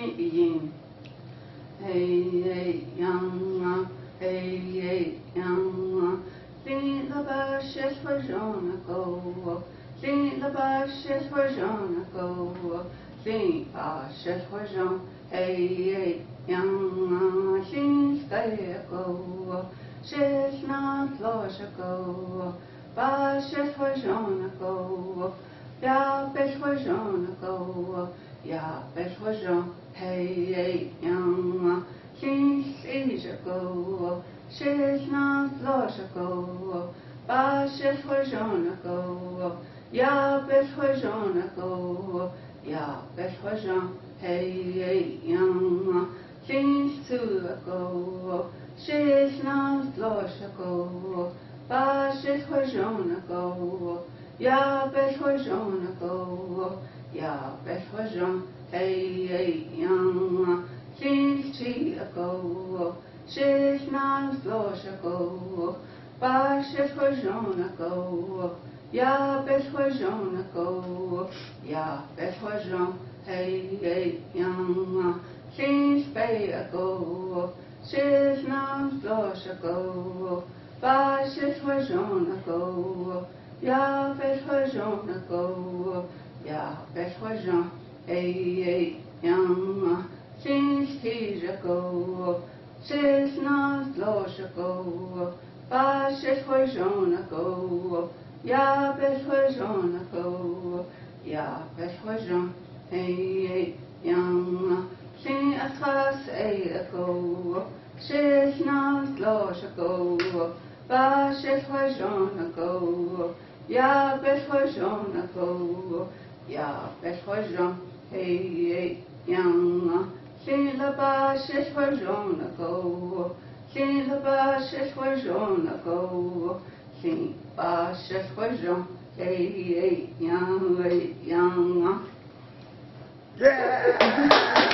yin. Hey, young, hey, young. Sing the bushes for Jonah go. Sing the bushes for Jonah go. Sing bushes for Jonah. Hey, young, sing stay go. She's not lost go. Bushes for Jonah go. Ja, best for Jonah go. Ja, best for Jonah. Hey, young, she's easy go. She's not lost go. Bushes for Jonah go. Ja, best for Jonah go. Ja, best for Jonah. Hey, young, she's to go. She's not lost go. Bushes for Jonah go. Ja, best for Jonah go. Ja, best for Jonah. Hey, young, she's to go. She's not lost go. Bushes for Jonah go. Ja, best for Jonah go. Ja, best for Jonah. Hey, young, she's pay go. She's not lost go. Bushes for Jonah go. Ja, best for Jonah go. Ja, best for Jonah. Hey, young, she's teacher go. She's not lost go. Bushes for Jonah go. Ja, best for Jonah go. Ja, best for Jonah. Hey, young, sing a class A go. She's not lost go. Bushes for Jonah go. Ja, best for Jonah go. Ja, best for Jonah. Hey, young, sing the bushes for Jonah go. Sing the bushes for Jonah go. Sing bushes for Jonah. Hey, young, young. Yeah!